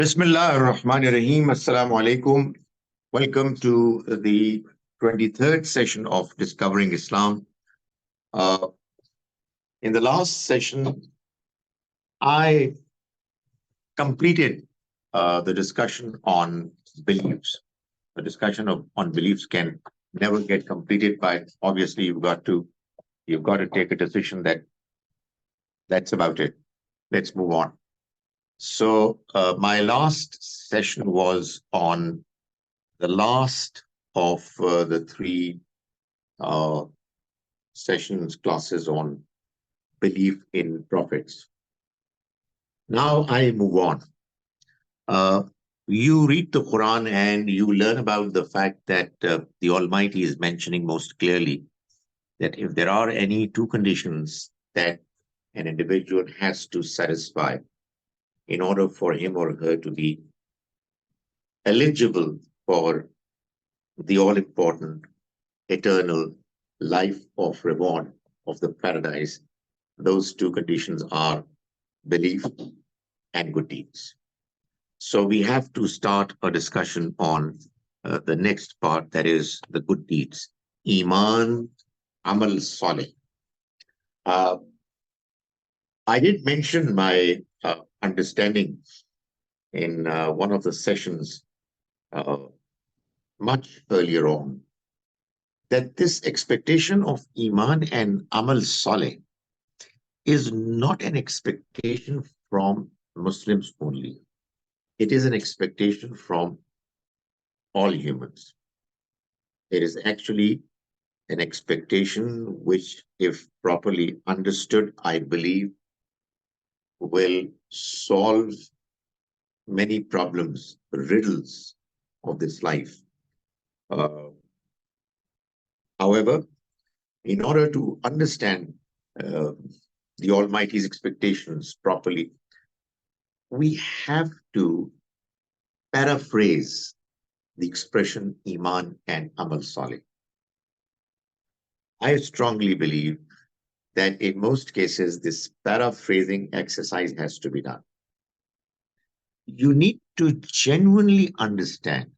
Bismillah ar-Rahman ar-Rahim. Assalamu alaikum. Welcome to the 23rd session of Discovering Islam. Uh, in the last session, I completed the discussion on beliefs. The discussion on beliefs can never get completed, but obviously you've got to take a decision that that's about it. Let's move on. So my last session was on the last of the three uh, classes on belief in prophets. Now I move on. Uh, you read the Quran and you learn about the fact that the Almighty is mentioning most clearly that if there are any two conditions that an individual has to satisfy in order for him or her to be eligible for the all important eternal life of reward of the paradise, those two conditions are belief and good deeds. So we have to start a discussion on the next part, that is the good deeds. Iman, Amal Saleh. Uh, I did mention my understanding in one of the sessions uh, much earlier on that this expectation of Iman and Amal Saleh is not an expectation from Muslims only. It is an expectation from all humans. It is actually an expectation which, if properly understood, I believe will solve many problems, riddles of this life. Uh, However, in order to understand uh, the Almighty's expectations properly, we have to paraphrase the expression Iman and Amal Saleh. I strongly believe that in most cases, this paraphrasing exercise has to be done. You need to genuinely understand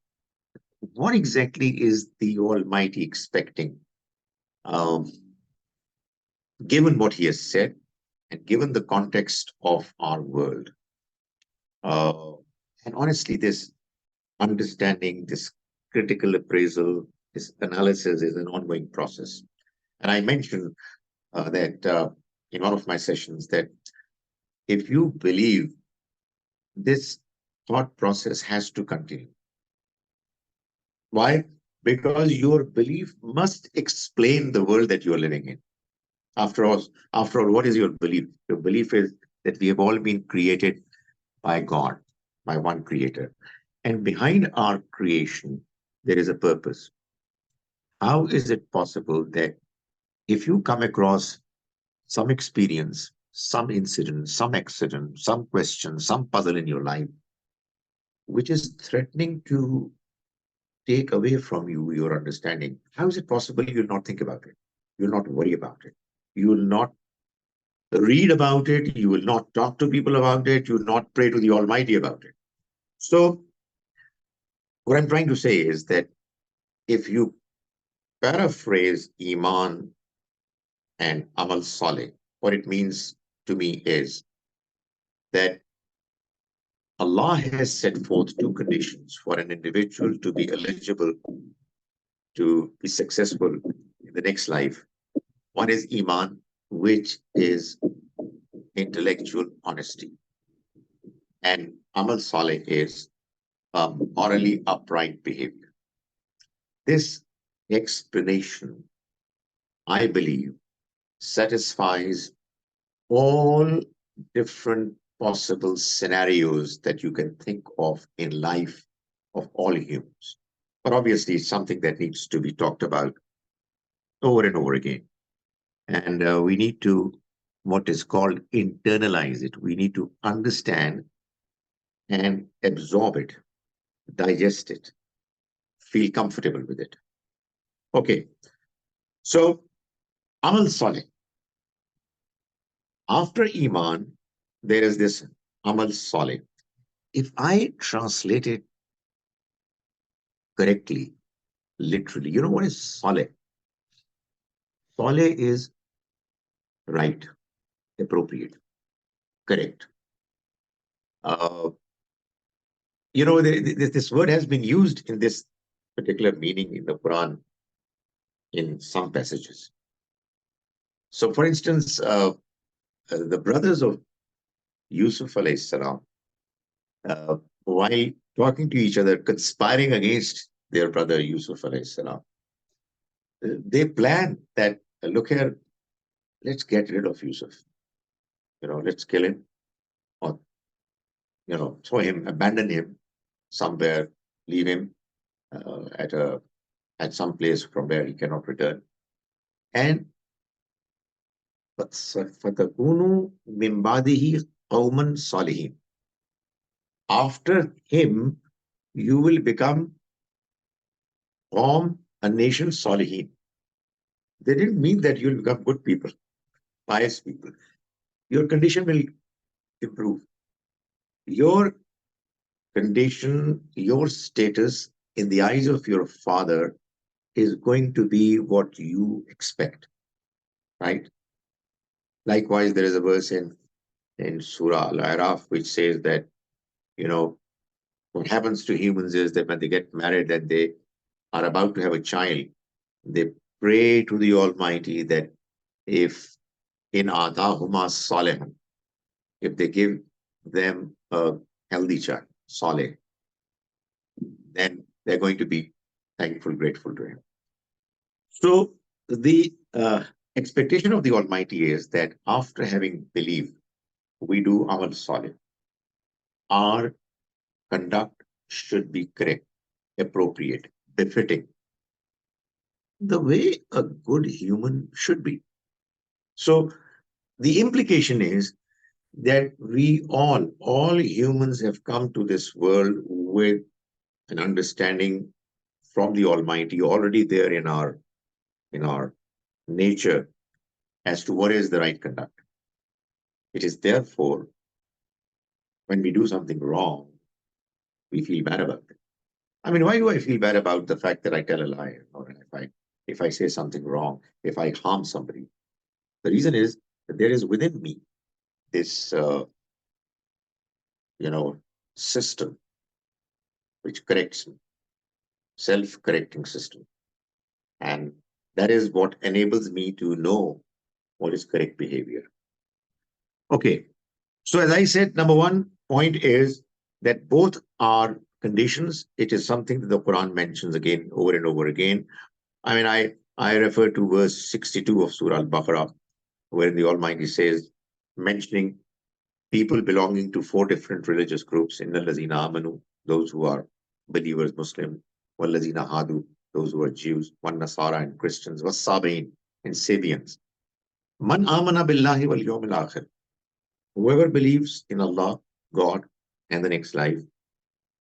what exactly is the Almighty expecting, um, given what He has said and given the context of our world. And honestly, this understanding, this critical appraisal, this analysis is an ongoing process. And I mentioned that in one of my sessions that if you believe, this thought process has to continue. Why? Because your belief must explain the world that you're living in. After all, what is your belief? Your belief is that we have all been created by God, by one creator. And behind our creation, there is a purpose. How is it possible that if you come across some experience, some incident, some accident, some question, some puzzle in your life, which is threatening to take away from you your understanding, how is it possible you'll not think about it? You'll not worry about it. You will not read about it. You will not talk to people about it. You will not pray to the Almighty about it. So, what I'm trying to say is that if you paraphrase Iman and Amal Saleh, what it means to me is that Allah has set forth two conditions for an individual to be eligible to be successful in the next life. One is Iman, which is intellectual honesty. And Amal Saleh is morally upright behavior. This explanation, I believe, satisfies all different possible scenarios that you can think of in life of all humans. But obviously, it's something that needs to be talked about over and over again. And we need to, what is called, internalize it. We need to understand and absorb it, digest it, feel comfortable with it. Okay, so Amal Saleh. After Iman, there is this Amal Saleh. if I translate it correctly, literally, you know what is Saleh? Saleh is right, appropriate, correct. Uh, this word has been used in this particular meaning in the Quran in some passages. So, for instance, the brothers of Yusuf alayhi salam, uh, while talking to each other, conspiring against their brother Yusuf alayhi salam, they plan that, look here, let's get rid of Yusuf. Let's kill him, or throw him, abandon him somewhere, leave him at some place from where he cannot return. And فَتَكُونُوا مِنْ بَعْدِهِ قَوْمًا صَالِحِينَ. After him, you will become a nation salihin. They didn't mean that you'll become good people, pious people. Your condition will improve. Your condition, your status in the eyes of your father is going to be what you expect, right? Likewise, there is a verse in Surah Al-Araf which says that, what happens to humans is that when they get married and they are about to have a child, they pray to the Almighty that if in atahuma salihan, if they give them a healthy child, saleh, then they're going to be thankful, grateful to him. So the expectation of the Almighty is that after having believed, we do amal saleh. Our conduct should be correct, appropriate, befitting, the way a good human should be. So the implication is that we all humans have come to this world with an understanding from the Almighty already there in our nature as to what is the right conduct. It is therefore when we do something wrong, we feel bad about it. I mean, why do I feel bad about the fact that I tell a lie, or if I say something wrong, if I harm somebody? The reason is that there is within me this system which corrects me, self-correcting system. And that is what enables me to know what is correct behavior. Okay. So as I said, number one point is that both are conditions. It is something that the Quran mentions again, over and over again. I mean, I refer to verse 62 of Surah Al-Baqarah, where the Almighty says, mentioning people belonging to four different religious groups, Inna lazina amanu, those who are believers, Muslim, wal lazina hadu, those who are Jews, one Nasara and Christians, was Sabain and Sabians. Man amana billahi wal yawmil akhir. Whoever believes in Allah, God, and the next life,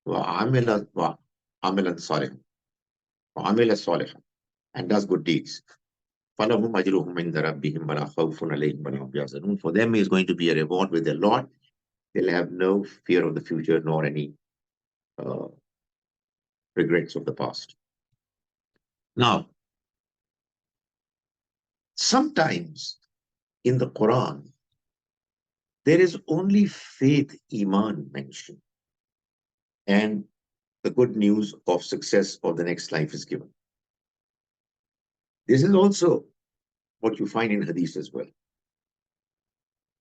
وَعَمِلَ صَالِحًا وَعَمِلَ صَالِحًا, and does good deeds. فَلَهُمْ أَجْرُهُمْ عِنْدَ رَبِّهِمْ وَلَا خَوْفٌ عَلَيْهِمْ وَلَا هُمْ يَحْزَنُونَ. For them is going to be a reward with their Lord. They'll have no fear of the future nor any uh, regrets of the past. Now, sometimes in the Quran, there is only faith, Iman mentioned, and the good news of success of the next life is given. This is also what you find in Hadith as well,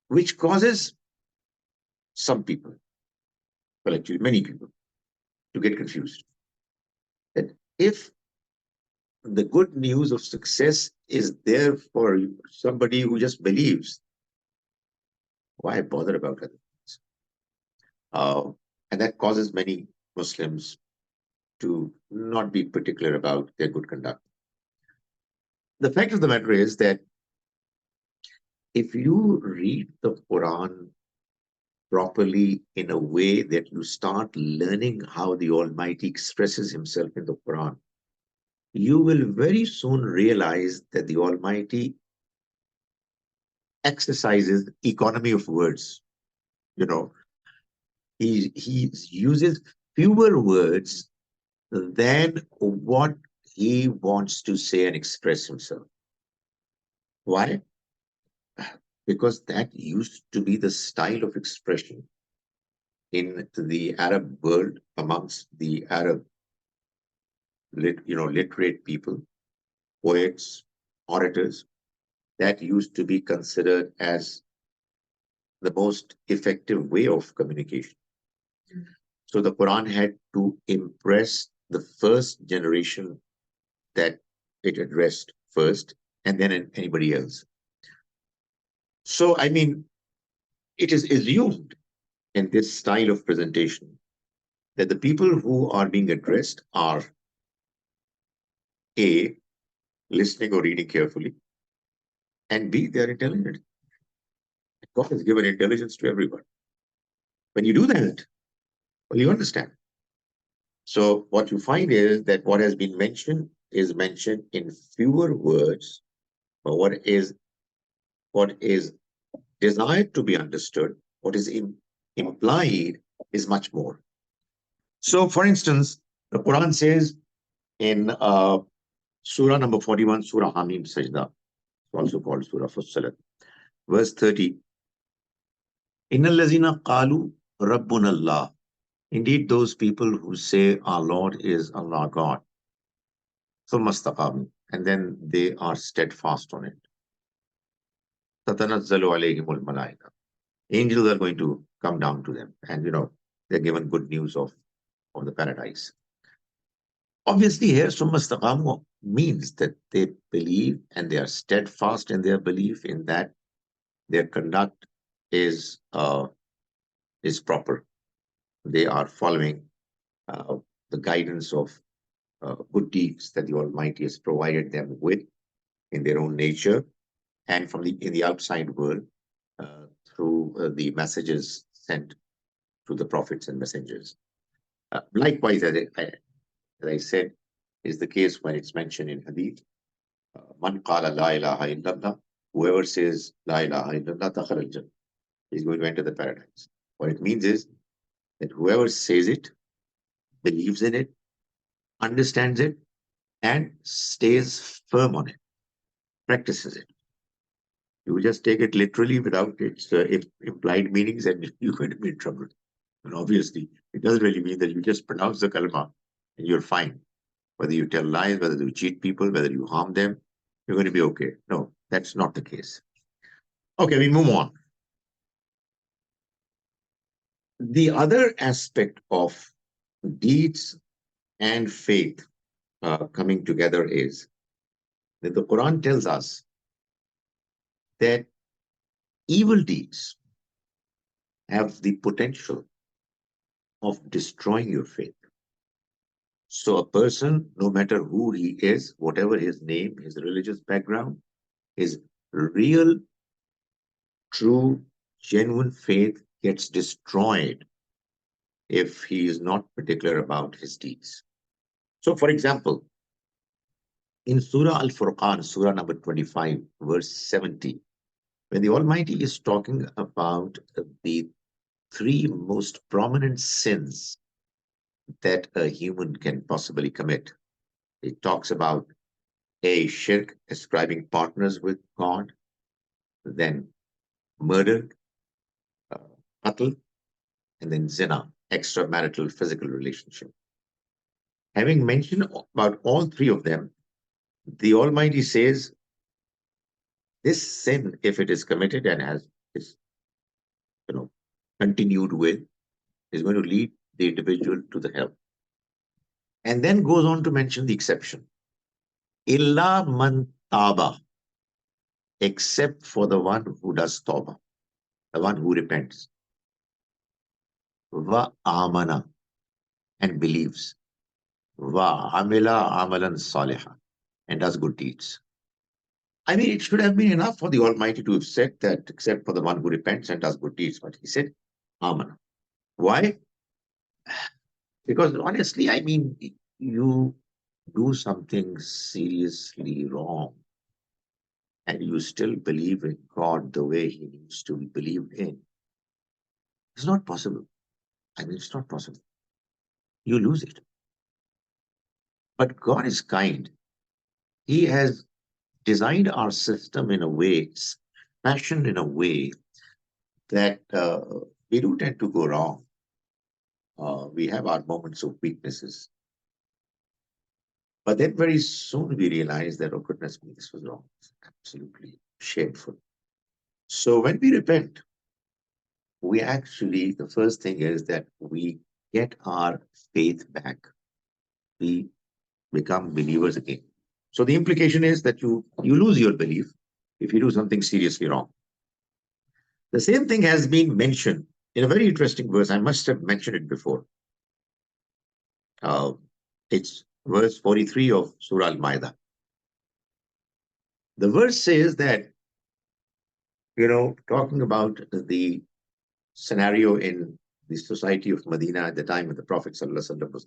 which causes some people, well, actually many people, to get confused. That if the good news of success is there for somebody who just believes, why bother about other things? And that causes many Muslims to not be particular about their good conduct. The fact of the matter is that if you read the Quran properly in a way that you start learning how the Almighty expresses himself in the Quran, you will very soon realize that the Almighty exercises economy of words. He uses fewer words than what he wants to say and express himself. Why? Because that used to be the style of expression in the Arab world amongst the Arab, literate people, poets, orators. That used to be considered as the most effective way of communication. So the Quran had to impress the first generation that it addressed first, and then anybody else. So, I mean, it is assumed in this style of presentation that the people who are being addressed are A, listening or reading carefully, and B, they're intelligent. God has given intelligence to everyone. When you do that, well, you understand. So what you find is that what has been mentioned is mentioned in fewer words, but what is desired to be understood, what is implied is much more. So, for instance, the Quran says in Surah number 41, Surah Hamim Sajda, also called Surah Fussilat, verse 30, Inna allazina qalu Rabbun Allah. Indeed, those people who say our Lord is Allah God, thumma istaqamu, and then they are steadfast on it. Tatanazzalu alayhimul malaika. Angels are going to come down to them, and they're given good news of the paradise. Obviously, here summa istaqamu means that they believe and they are steadfast in their belief in that their conduct is proper. They are following the guidance of good deeds that the Almighty has provided them with in their own nature and from in the outside world through the messages sent to the prophets and messengers. Likewise, as I said, is the case when it's mentioned in Hadith. Man qala la ilaha illallah. Whoever says la ilaha illallah dakhal al-jannah is going to enter the paradise. What it means is that whoever says it, believes in it, understands it, and stays firm on it, practices it. You just take it literally without its implied meanings, and you're going to be in trouble. And obviously, it doesn't really mean that you just pronounce the kalma and you're fine. Whether you tell lies, whether you cheat people, whether you harm them, you're going to be okay. No, that's not the case. Okay, we move on. The other aspect of deeds and faith coming together is that the Quran tells us that evil deeds have the potential of destroying your faith. So a person, no matter who he is, whatever his name, his religious background, his real, true, genuine faith gets destroyed if he is not particular about his deeds. So, for example, in Surah Al-Furqan, Surah number 25, verse 70, when the Almighty is talking about the three most prominent sins that a human can possibly commit, it talks about A, shirk, ascribing partners with God, then murder, qatl, and then zina, extramarital physical relationship. Having mentioned about all three of them, the Almighty says this sin, if it is committed and is continued with, is going to lead the individual to the hell. And then goes on to mention the exception. Illa man taba, except for the one who does tawbah, the one who repents. Va amana, and believes. Va amila amalan salihah, and does good deeds. I mean, it should have been enough for the Almighty to have said that, except for the one who repents and does good deeds. But he said, amana. Why? Because honestly, I mean, you do something seriously wrong and you still believe in God the way he needs to be believed in. It's not possible. I mean, it's not possible. You lose it. But God is kind. He has designed our system in a way, fashioned in a way that we do tend to go wrong. We have our moments of weaknesses. But then very soon we realize that, oh goodness me, this was wrong. It's absolutely shameful. So when we repent, we actually, the first thing is that we get our faith back. We become believers again. So the implication is that you lose your belief if you do something seriously wrong. The same thing has been mentioned in a very interesting verse. I must have mentioned it before. It's verse 43 of Surah Al-Ma'idah. The verse says that, talking about the scenario in the society of Medina at the time when the Prophet ﷺ was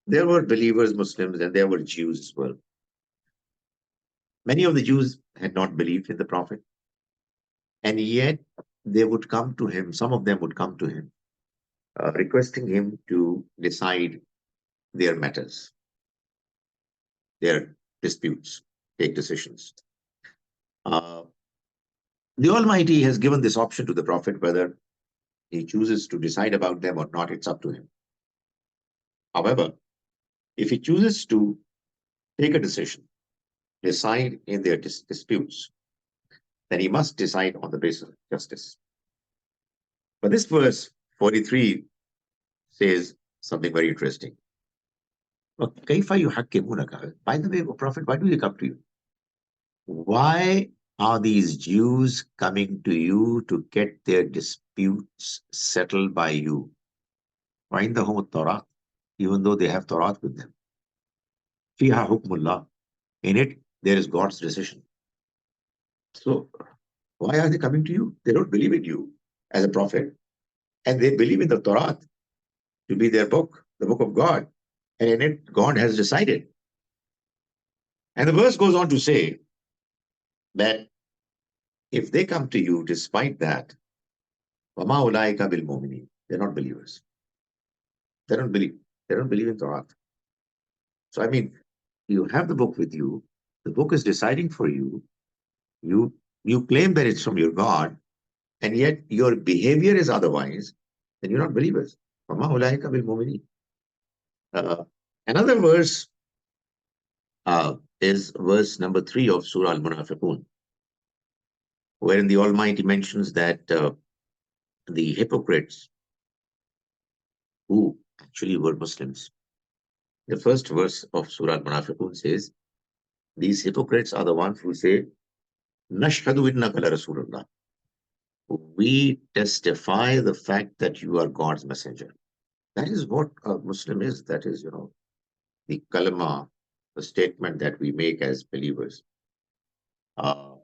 there were believers, Muslims, and there were Jews as well. Many of the Jews had not believed in the Prophet, and yet they would come to him, some of them would come to him, requesting him to decide their matters, their disputes, take decisions. The Almighty has given this option to the Prophet, whether he chooses to decide about them or not, it's up to him. However, if he chooses to take a decision, decide in their disputes, then he must decide on the basis of justice. But this verse 43 says something very interesting. By the way, Prophet, why do they come to you? Why are these Jews coming to you to get their disputes settled by you? Find the home Torah, even though they have Torah with them. Fiha hukmullah. In it, there is God's decision. So, why are they coming to you? They don't believe in you as a prophet, and they believe in the Torah to be their book, the book of God. And in it, God has decided. And the verse goes on to say that if they come to you despite that, they're not believers. They don't believe. They don't believe in Torah. So, I mean, you have the book with you. The book is deciding for you. You claim that it's from your God, and yet your behavior is otherwise, then you're not believers. Another verse is verse number 3 of Surah Al-Munafiqun, wherein the Almighty mentions that the hypocrites who actually were Muslims. The first verse of Surah Al-Munafiqun says, these hypocrites are the ones who say, Nashhadu innaka la Rasulullah. We testify the fact that you are God's messenger. That is what a Muslim is. That is, the kalama, the statement that we make as believers. The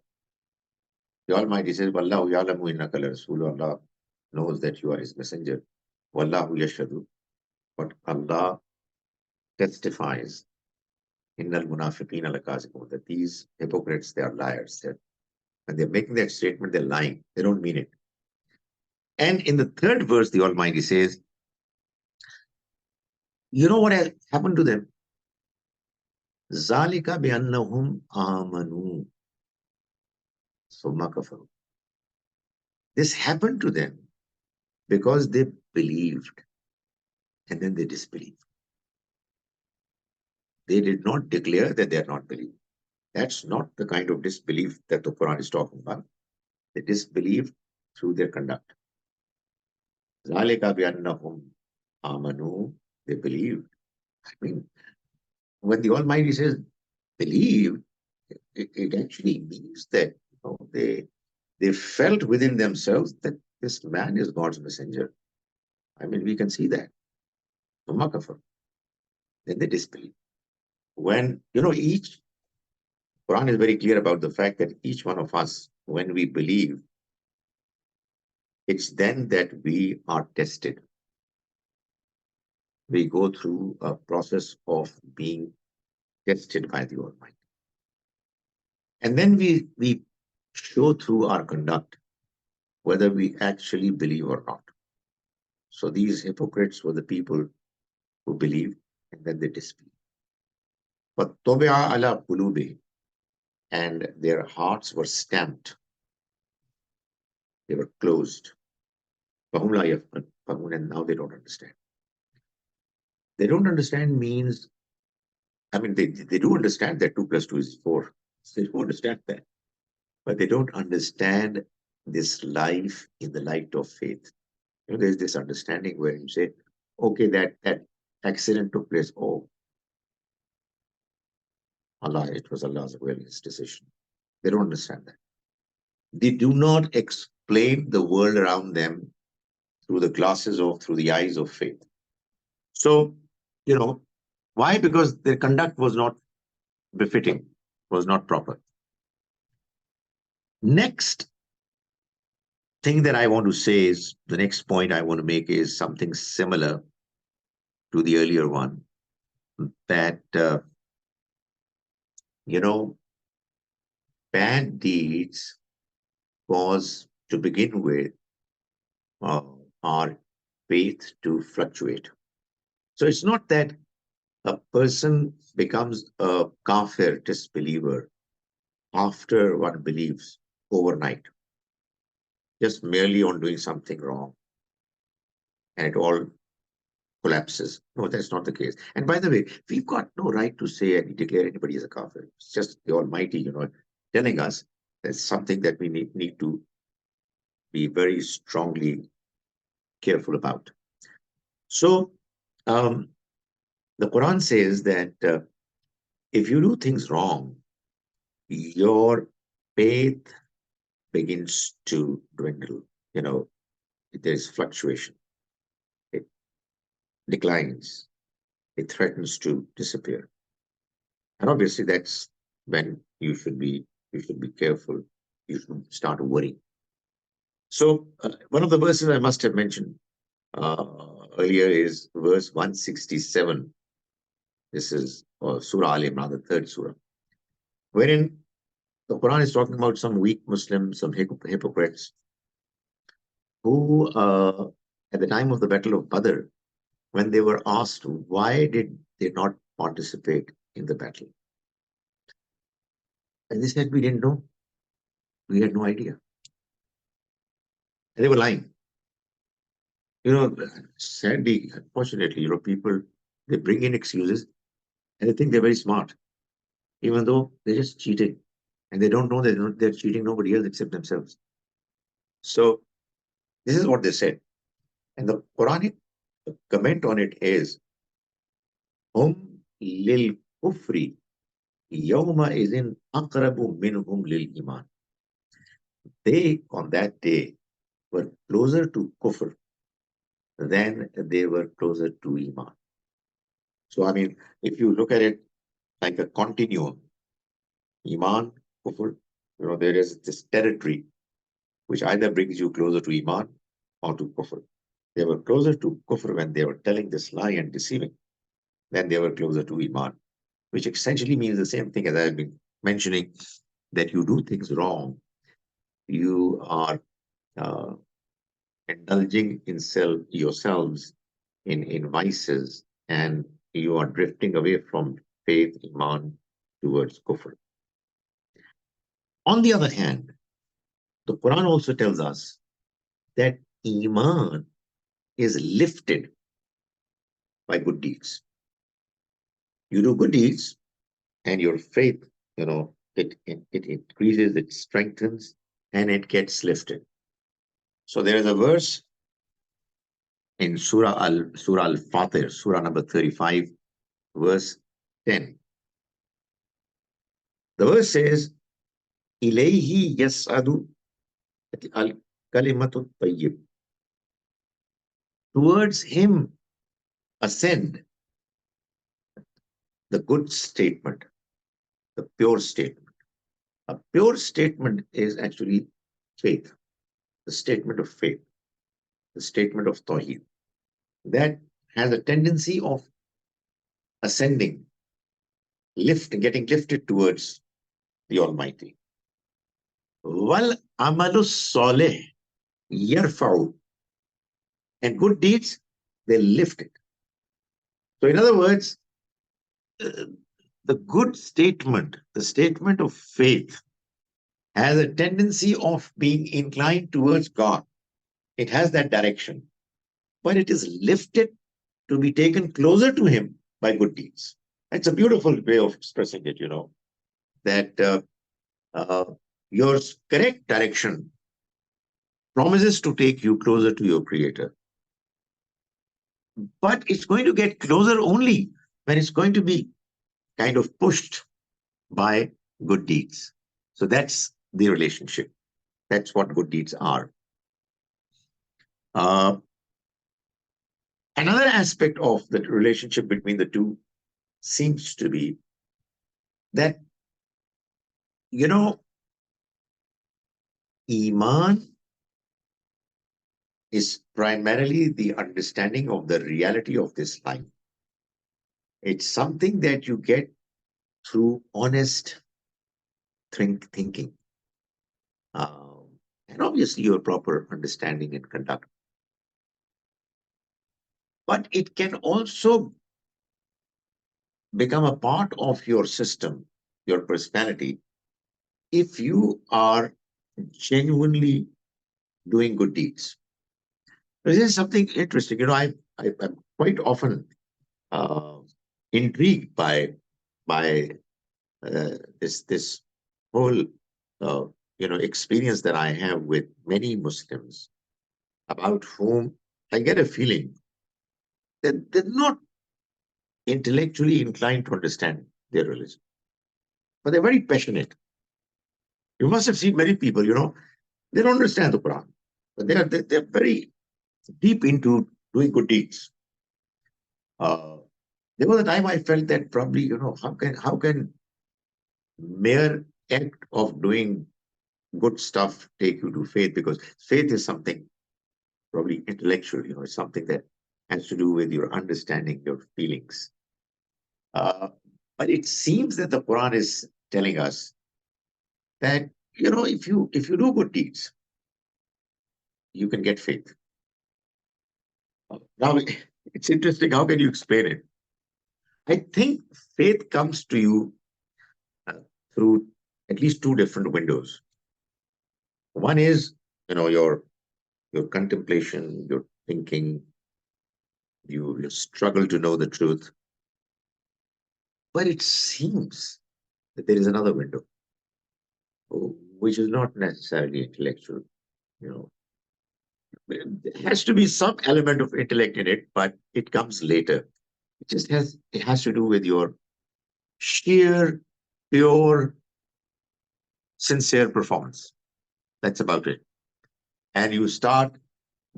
Almighty says, Wallahu ya'lamu innaka la Rasulullah. Allah knows that you are his messenger. Wallahu yashhadu. But Allah testifies innal munafiqina lakazibun, that these hypocrites, they are liars. And they're making that statement, they're lying. They don't mean it. And in the third verse, the Almighty says, you know what has happened to them? Zalika bi'annahum amanu summa kafaru. This happened to them because they believed and then they disbelieved. They did not declare that they are not believing. That's not the kind of disbelief that the Quran is talking about. They disbelieved through their conduct. Zalika bi'annahum amanu, they believed. I mean, when the Almighty says believe, it actually means that they felt within themselves that this man is God's messenger. I mean, we can see that. Then they disbelieve. When, each Quran is very clear about the fact that each one of us, when we believe, it's then that we are tested. We go through a process of being tested by the Almighty. And then we show through our conduct whether we actually believe or not. So these hypocrites were the people who believed and then they disbelieved. But طُبِعَ عَلَى قُلُوبِهِمْ, and their hearts were stamped, they were closed. فَهُمْ لَا يَفْقَهُونَ, and now they don't understand. They don't understand means, I mean, they do understand that 2 plus 2 is 4. They do understand that. But they don't understand this life in the light of faith. You know, there's this understanding where you say, okay, that accident took place. Oh, Allah, it was Allah's will, His decision. They don't understand that. They do not explain the world around them through through the eyes of faith. So, why? Because their conduct was not befitting, was not proper. Next thing that I want to say is, the next point I want to make is something similar to the earlier one, that, bad deeds cause, to begin with, our faith to fluctuate. So it's not that a person becomes a kafir, disbeliever, after one believes overnight, just merely on doing something wrong, and it all collapses. No, that's not the case. And by the way, we've got no right to say and declare anybody as a kafir. It's just the Almighty, telling us that's something that we need to be very strongly careful about. So, the Quran says that if you do things wrong, your faith begins to dwindle. There's fluctuation. It declines. It threatens to disappear. And obviously, that's when you should be careful. You should start worrying. So, one of the verses I must have mentioned earlier is verse 167. This is Surah Al-Imran, the third surah, wherein the Quran is talking about some weak Muslims, some hypocrites, who, at the time of the Battle of Badr, when they were asked why did they not participate in the battle, and they said, we didn't know. We had no idea. And they were lying. Sadly, unfortunately, people, they bring in excuses and they think they're very smart, even though they're just cheating. And they don't know that they're cheating nobody else except themselves. So this is what they said. And the Quranic comment on it is, Hum lil kufri yawma izin aqrabu minhum lil iman. They, on that day, were closer to kufr than they were closer to iman. So, I mean, if you look at it like a continuum, iman, kufr, there is this territory which either brings you closer to iman or to kufr. They were closer to kufr when they were telling this lie and deceiving, than they were closer to iman, which essentially means the same thing as I've been mentioning, that you do things wrong, you are indulging in yourselves in vices, and you are drifting away from faith, iman, towards kufr. On the other hand, the Quran also tells us that iman is lifted by good deeds. You do good deeds, and your faith, it increases, it strengthens, and it gets lifted. So there is a verse in Surah Al-Fatir, Surah number 35, verse 10. The verse says, Ilayhi yas'adu al-kalimatu tayyib. Towards him ascend the good statement, the pure statement. A pure statement is actually faith, the statement of faith, the statement of Tawheed. That has a tendency of ascending, getting lifted towards the Almighty. Wal amalu salih yarfa'u And good deeds, they lift it. So in other words, uh, the good statement, the statement of faith, has a tendency of being inclined towards God. It has that direction, but it is lifted to be taken closer to Him by good deeds. It's a beautiful way of expressing it, that uh, your correct direction promises to take you closer to your Creator. But it's going to get closer only when it's going to be kind of pushed by good deeds. So that's the relationship. That's what good deeds are. Uh, Another aspect of the relationship between the two seems to be that, you know, Iman is primarily the understanding of the reality of this life. It's something that you get through honest thinking, and obviously your proper understanding and conduct. But it can also become a part of your system, your personality, if you are genuinely doing good deeds. This is something interesting. I'm quite often uh, intrigued by this whole experience that I have with many Muslims about whom I get a feeling that they're not intellectually inclined to understand their religion, but they're very passionate. You must have seen many people, they don't understand the Quran, but they're very deep into doing good deeds. Uh, there was a time I felt that probably, how can mere act of doing good stuff take you to faith? Because faith is something probably intellectual, it's something that has to do with your understanding, your feelings. Uh, but it seems that the Quran is telling us that, if you do good deeds, you can get faith. Now, it's interesting. How can you explain it? I think faith comes to you uh, through at least two different windows. One is, your contemplation, your thinking, you struggle to know the truth. But it seems that there is another window, which is not necessarily intellectual. You know, there has to be some element of intellect in it, but it comes later. It has to do with your sheer, pure, sincere performance. That's about it. And you start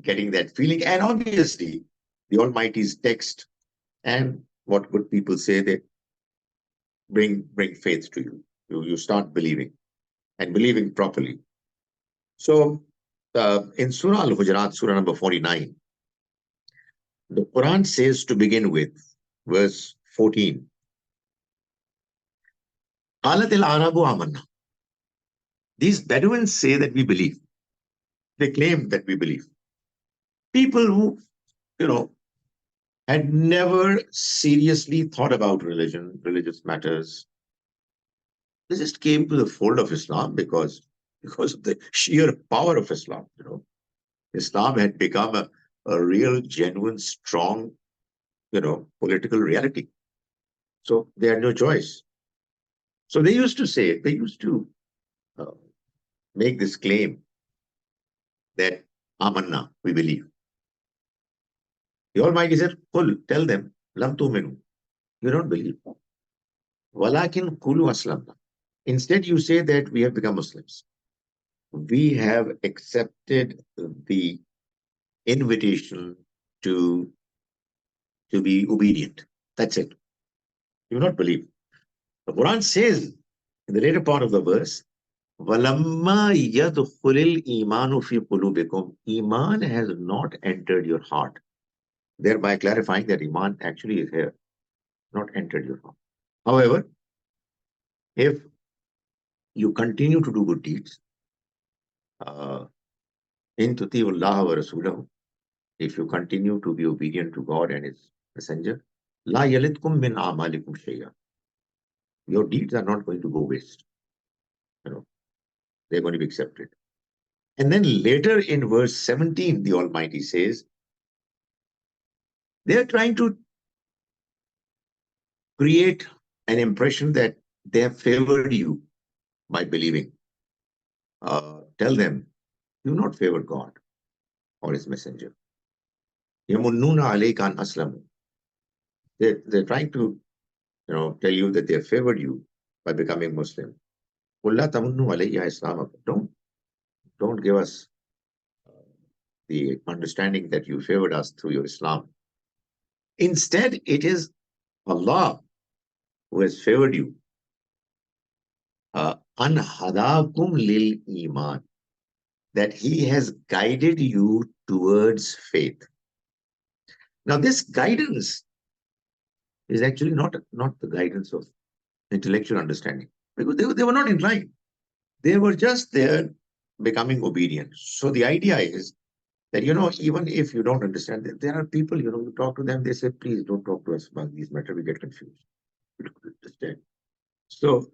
getting that feeling. And obviously, the Almighty's text and what good people say, they bring faith to you. You start believing and believing properly. So in Surah Al-Hujurat, Surah number 49, the Quran says to begin with, verse 14, قالت الأعراب آمنا. These Bedouins say that we believe. They claim that we believe. People who, you know, had never seriously thought about religion, religious matters, they just came to the fold of Islam because of the sheer power of Islam. Islam had become a real, genuine, strong, political reality. So they had no choice. So they used to uh, make this claim that Amanna, we believe. The Almighty said, Qul, tell them, Lam tu'minu, you don't believe. Walakin qulu aslamna. Instead, you say that we have become Muslims. We have accepted the invitation to, to be obedient. That's it. You do not believe. The Quran says in the later part of the verse, وَلَمَّا يَدْخُلِ الْإِيمَانُ فِي قُلُوبِكُمْ. Iman has not entered your heart. Thereby clarifying that Iman actually is here, not entered your heart. However, if you continue to do good deeds, in tuti'u Allah wa rasulahu, if you continue to be obedient to God and His Messenger, La yalitkum min amalikum shay'a. Your deeds are not going to go waste. You know, they're going to be accepted. And then later in verse 17, the Almighty says, they're trying to create an impression that they have favored you by believing. Tell them, you've not favored God or His Messenger. Yamunnuna alayka an aslamu. They're trying to, tell you that they have favored you by becoming Muslim. Qulla tamunnu alayya islamakum. Don't give us the understanding that you favored us through your Islam. Instead, it is Allah who has favored you. An hadakum lil iman, that He has guided you towards faith. Now, this guidance is actually not the guidance of intellectual understanding, because they were not inclined. They were just there becoming obedient. So the idea is that, even if you don't understand, there are people, you talk to them, they say, please don't talk to us about these matters, we get confused. We don't understand. So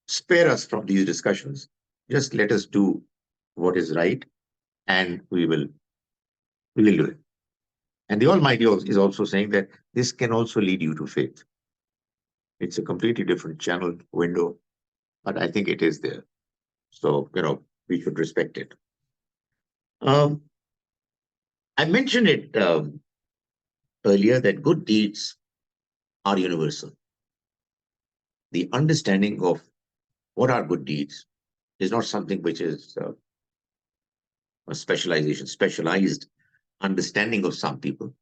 spare us from these discussions. Just let us do what is right, and we will do it. And the Almighty is also saying that this can also lead you to faith. It's a completely different channel window, but I think it is there. So, we should respect it. I mentioned it earlier that good deeds are universal. The understanding of what are good deeds is not something which is a specialized understanding of some people.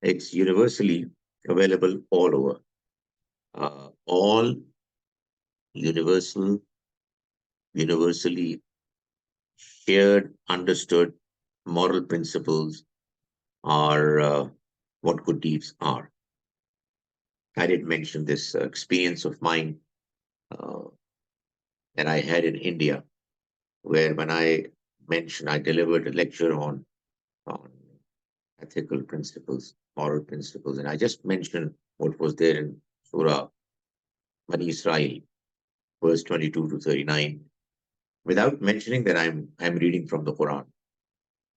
It's universally available all over. All universally shared, understood moral principles are what good deeds are. I did mention this experience of mine that I had in India, where when I delivered a lecture on ethical principles, moral principles, and I just mentioned what was there in Surah Bani Israel, verse 22 to 39, without mentioning that I'm reading from the Quran.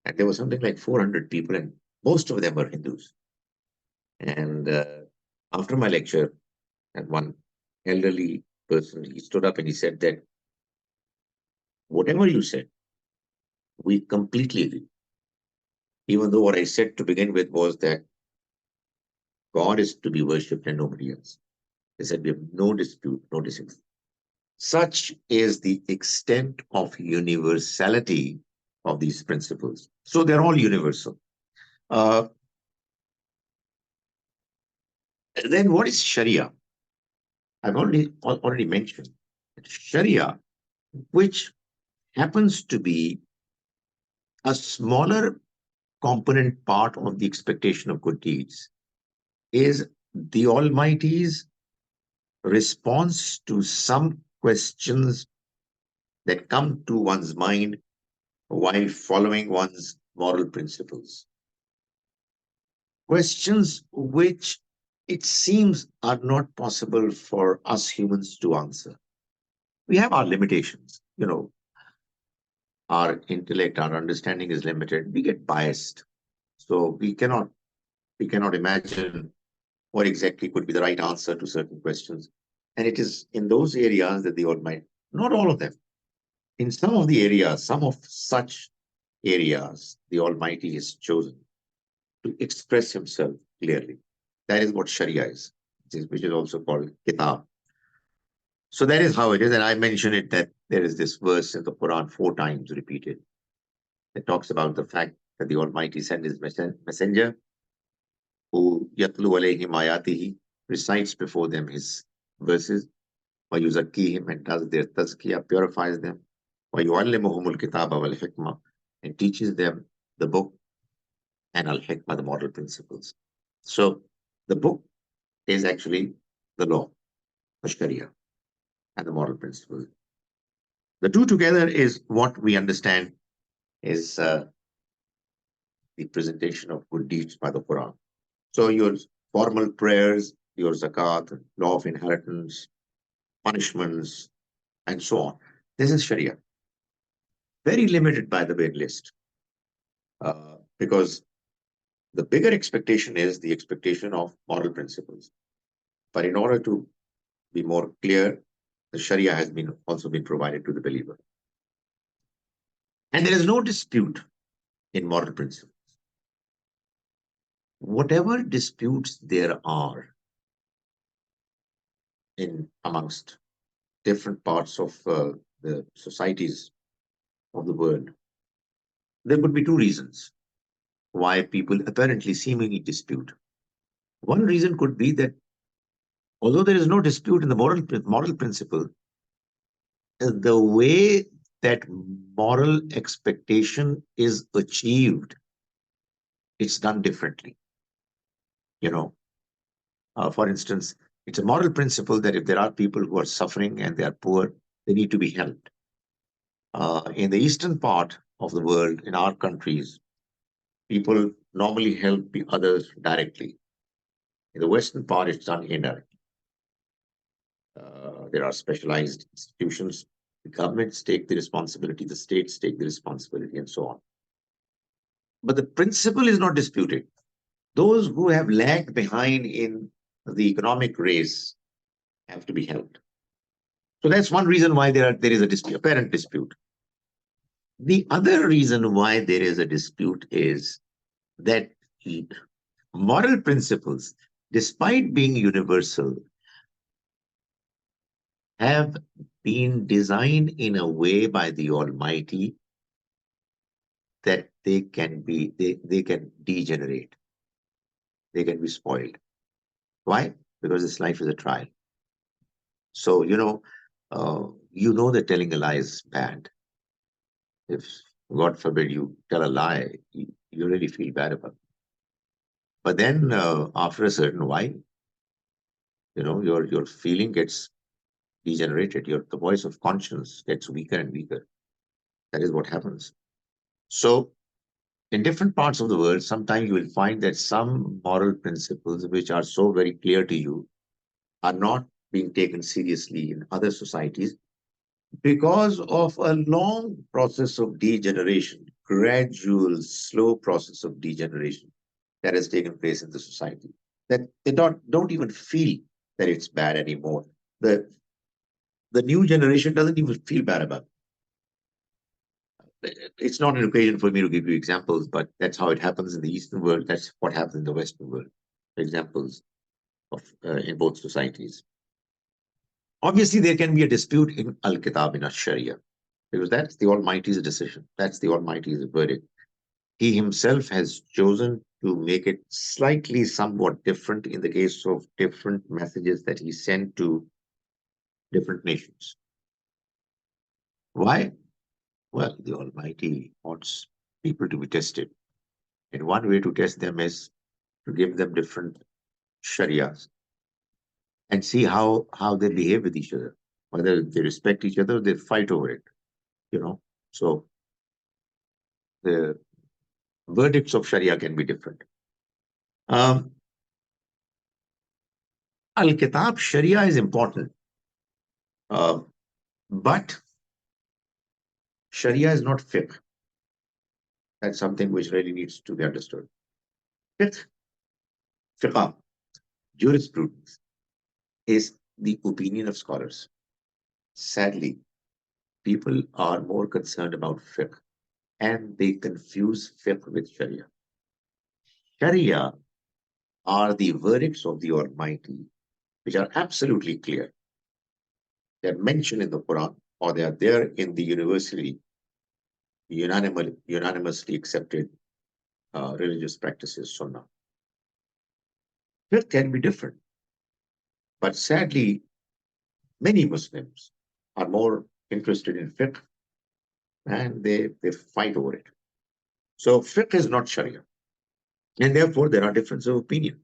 And there was something like 400 people, and most of them were Hindus. And after my lecture, and one elderly person, he stood up and he said that whatever you said, we completely agree. Even though what I said to begin with was that God is to be worshipped and nobody else. They said we have no dispute, no disagreement. Such is the extent of universality of these principles. So they're all universal. Then what is Sharia? I've already mentioned Sharia, which happens to be a smaller component part of the expectation of good deeds, is the Almighty's response to some questions that come to one's mind while following one's moral principles. Questions which it seems are not possible for us humans to answer. We have our limitations, our intellect, our understanding is limited. We get biased. So we cannot imagine what exactly could be the right answer to certain questions. And it is in those areas that the Almighty, not all of them, in some of the areas, some of such areas, the Almighty has chosen to express Himself clearly. That is what Sharia is, which is also called Kitab. So that is how it is. And I mentioned it that there is this verse in the Quran 4 times repeated. It talks about the fact that the Almighty sent His messenger who yatlu alayhim ayatihi, recites before them His verses, wa yuzakkihim, and does their tazkiyah, purifies them, wa yuallimuhumul kitaba wal hikmah, and teaches them the book and al-hikmah, the moral principles. So the book is actually the law, the Sharia, and the moral principles. The two together is what we understand is the the presentation of good deeds by the Quran. So your formal prayers, your zakat, law of inheritance, punishments, and so on. This is Sharia. Very limited, by the way, list. Because the bigger expectation is the expectation of moral principles. But in order to be more clear, the Sharia has been also been provided to the believer. And there is no dispute in moral principles. Whatever disputes there are in amongst different parts of the societies of the world, there could be two reasons why people apparently seemingly dispute. One reason could be that although there is no dispute in the moral principle, the way that moral expectation is achieved, it's done differently. For instance, it's a moral principle that if there are people who are suffering and they are poor, they need to be helped. In the eastern part of the world, in our countries, people normally help the others directly. In the western part, it's done indirectly. There are specialized institutions. The governments take the responsibility, the states take the responsibility, and so on. But the principle is not disputed. Those who have lagged behind in the economic race have to be helped. So that's one reason why there is a dispute, apparent dispute. The other reason why there is a dispute is that moral principles, despite being universal, have been designed in a way by the Almighty that they can degenerate. They can be spoiled. Why? Because this life is a trial. So, that telling a lie is bad. If, God forbid, you tell a lie, you really feel bad about it. But then after a certain while, your feeling gets degenerated. The voice of conscience gets weaker and weaker. That is what happens. So in different parts of the world, sometimes you will find that some moral principles which are so very clear to you are not being taken seriously in other societies because of a long process of degeneration, gradual, slow process of degeneration that has taken place in the society. That they don't even feel that it's bad anymore. The new generation doesn't even feel bad about it. It's not an occasion for me to give you examples, but that's how it happens in the Eastern world. That's what happens in the Western world. Examples of in both societies. Obviously, there can be a dispute in Al-Kitab in Sharia, because that's the Almighty's decision. That's the Almighty's verdict. He himself has chosen to make it slightly somewhat different in the case of different messages that he sent to different nations. Why? Well, the Almighty wants people to be tested. And one way to test them is to give them different sharias and see how they behave with each other, whether they respect each other or they fight over it. So the verdicts of Sharia can be different. Al-Kitab Sharia is important, but Sharia is not fiqh. That's something which really needs to be understood. Fiqh, jurisprudence, is the opinion of scholars. Sadly, people are more concerned about fiqh and they confuse fiqh with Sharia. Sharia are the verdicts of the Almighty, which are absolutely clear. They're mentioned in the Quran, or they are there in the unanimously accepted religious practices, Sunnah. Fiqh can be different, but sadly, many Muslims are more interested in fiqh and they fight over it. So fiqh is not Sharia, and therefore there are differences of opinion.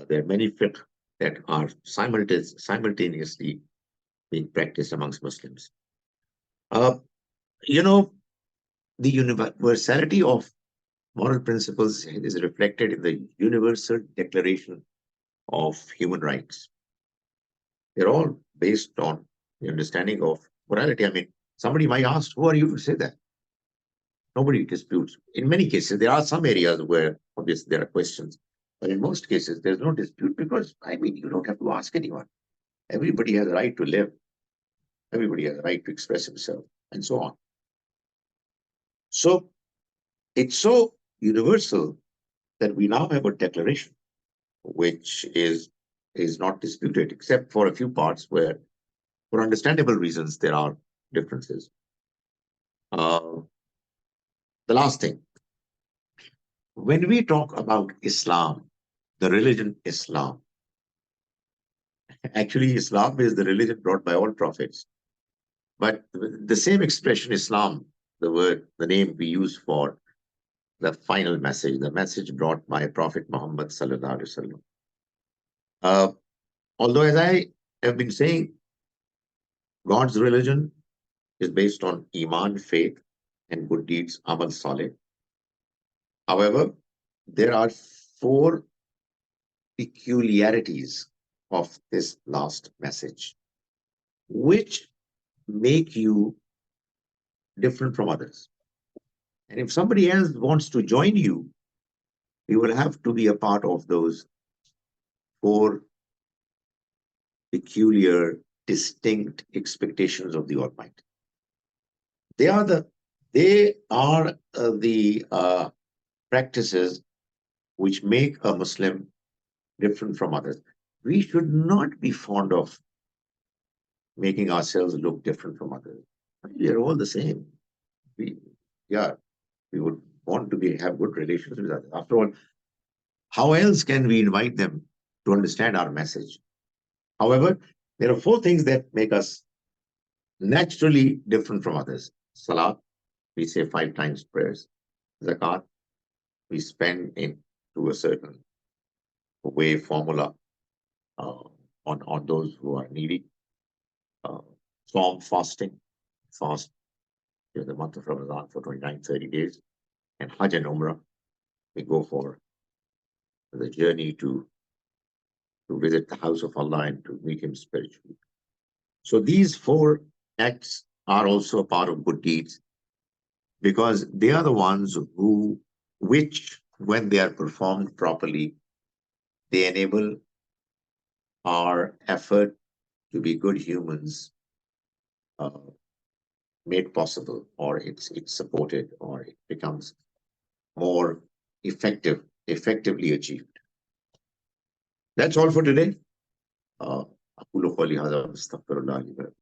There are many fiqh that are simultaneously being practiced amongst Muslims. The universality of Moral principles is reflected in the Universal Declaration of Human Rights. They're all based on the understanding of morality. I mean, somebody might ask, who are you to say that? Nobody disputes. In many cases, there are some areas where obviously there are questions, but in most cases, there's no dispute because, I mean, you don't have to ask anyone. Everybody has a right to live. Everybody has a right to express himself, and so on. So it's so universal that we now have a declaration which is not disputed, except for a few parts where, for understandable reasons, there are differences. The last thing, when we talk about Islam, the religion Islam, actually, Islam is the religion brought by all prophets. But the same expression, Islam, the word, the name we use for the final message, the message brought by Prophet Muhammad sallallahu alaihi wasallam. Although, as I have been saying, God's religion is based on Iman, faith, and good deeds, Amal Saleh. However, there are four peculiarities of this last message, which make you different from others. And if somebody else wants to join you, you will have to be a part of those four peculiar, distinct expectations of the Almighty. They are the practices which make a Muslim different from others. We should not be fond of making ourselves look different from others. We are all the same. We would want to have good relations with others. After all, how else can we invite them to understand our message? However, there are four things that make us naturally different from others. Salat, we say 5 times prayers. Zakat, we spend into a certain way, formula on those who are needy. Psalm, fasting, fast in the month of Ramadan for 29, 30 days. And Hajj and Umrah, we go for the journey to visit the house of Allah and to meet Him spiritually. So these four acts are also a part of good deeds because they are the ones which, when they are performed properly, they enable our effort to be good humans made possible, or it's supported, or it becomes more effectively achieved. That's all for today.